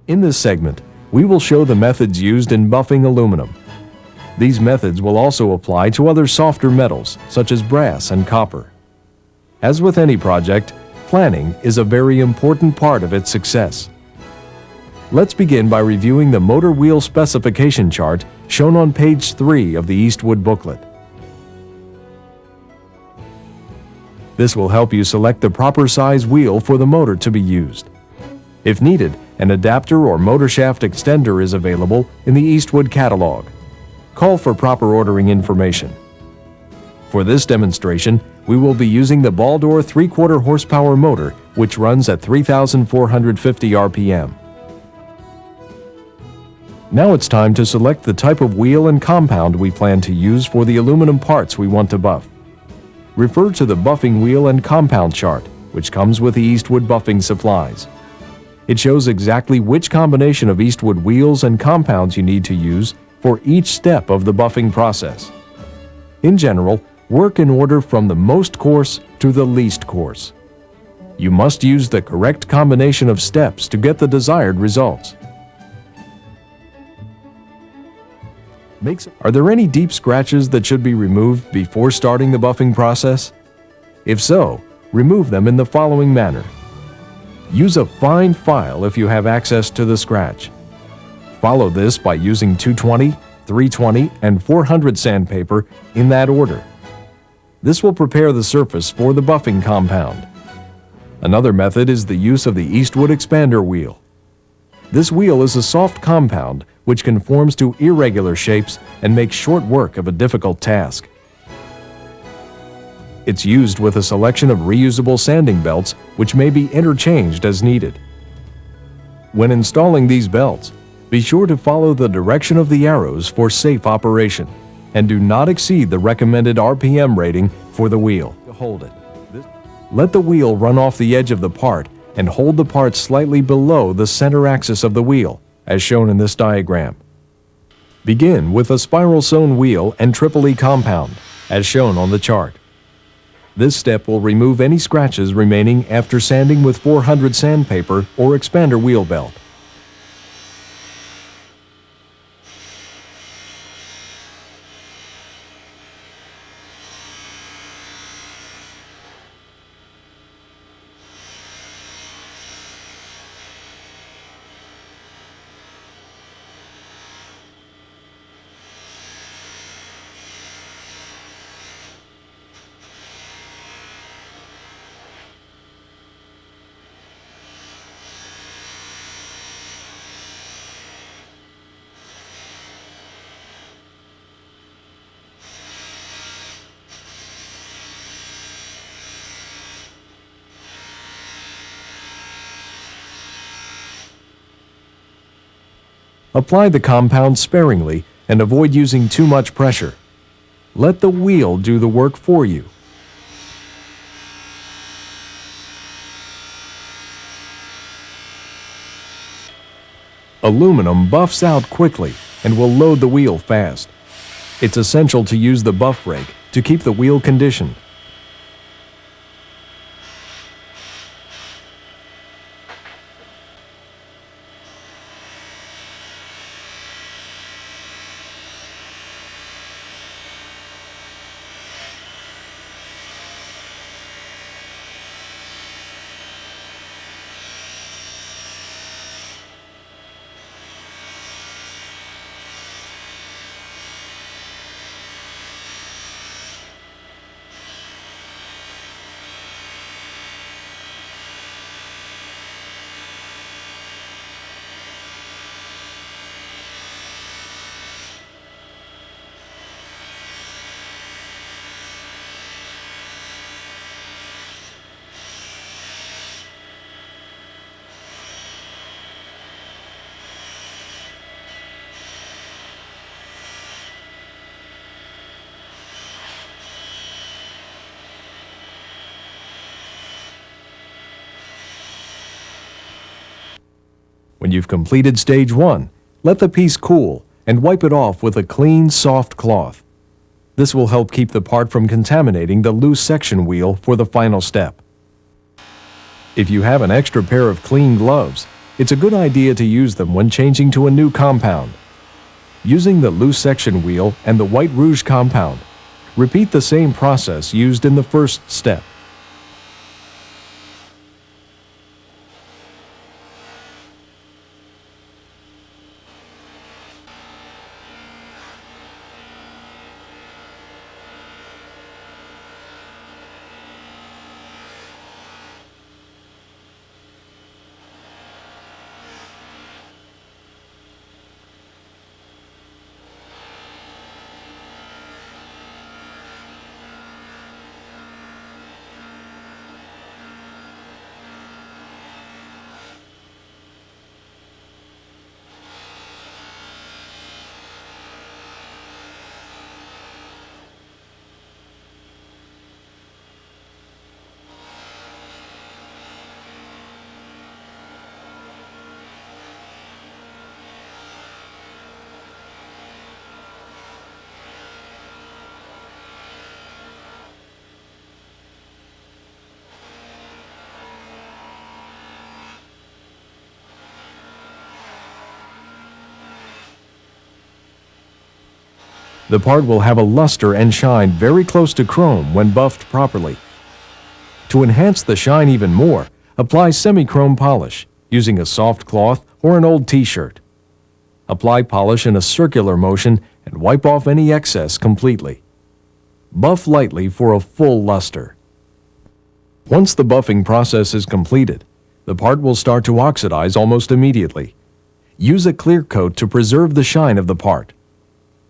In this segment, we will show the methods used in buffing aluminum. These methods will also apply to other softer metals, such as brass and copper. As with any project, planning is a very important part of its success. Let's begin by reviewing the motor wheel specification chart shown on page 3 of the Eastwood booklet. This will help you select the proper size wheel for the motor to be used. If needed, an adapter or motor shaft extender is available in the Eastwood catalog. Call for proper ordering information. For this demonstration, we will be using the Baldor 3/4 horsepower motor, which runs at 3,450 RPM. Now it's time to select the type of wheel and compound we plan to use for the aluminum parts we want to buff. Refer to the buffing wheel and compound chart, which comes with the Eastwood buffing supplies. It shows exactly which combination of Eastwood wheels and compounds you need to use for each step of the buffing process. In general, work in order from the most coarse to the least coarse. You must use the correct combination of steps to get the desired results. Are there any deep scratches that should be removed before starting the buffing process? If so, remove them in the following manner. Use a fine file if you have access to the scratch. Follow this by using 220, 320, and 400 sandpaper in that order. This will prepare the surface for the buffing compound. Another method is the use of the Eastwood expander wheel. This wheel is a soft compound which conforms to irregular shapes and makes short work of a difficult task. It's used with a selection of reusable sanding belts which may be interchanged as needed. When installing these belts, be sure to follow the direction of the arrows for safe operation and do not exceed the recommended RPM rating for the wheel. Hold it. Let the wheel run off the edge of the part and hold the part slightly below the center axis of the wheel, as shown in this diagram. Begin with a spiral sewn wheel and Triple E compound, as shown on the chart. This step will remove any scratches remaining after sanding with 400 sandpaper or expander wheel belt. Apply the compound sparingly and avoid using too much pressure. Let the wheel do the work for you. Aluminum buffs out quickly and will load the wheel fast. It's essential to use the buff rake to keep the wheel conditioned. When you've completed stage 1, let the piece cool and wipe it off with a clean, soft cloth. This will help keep the part from contaminating the loose section wheel for the final step. If you have an extra pair of clean gloves, It's a good idea to use them when changing to a new compound. Using the loose section wheel and the White Rouge compound, repeat the same process used in the first step. The part will have a luster and shine very close to chrome when buffed properly. To enhance the shine even more, apply semi-chrome polish using a soft cloth or an old t-shirt. Apply polish in a circular motion and wipe off any excess completely. Buff lightly for a full luster. Once the buffing process is completed, the part will start to oxidize almost immediately. Use a clear coat to preserve the shine of the part.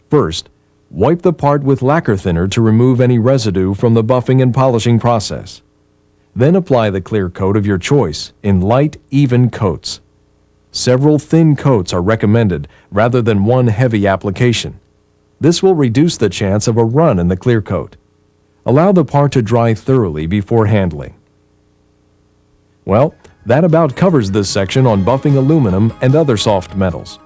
First, wipe the part with lacquer thinner to remove any residue from the buffing and polishing process. Then apply the clear coat of your choice in light, even coats. Several thin coats are recommended rather than one heavy application. This will reduce the chance of a run in the clear coat. Allow the part to dry thoroughly before handling. Well, that about covers this section on buffing aluminum and other soft metals.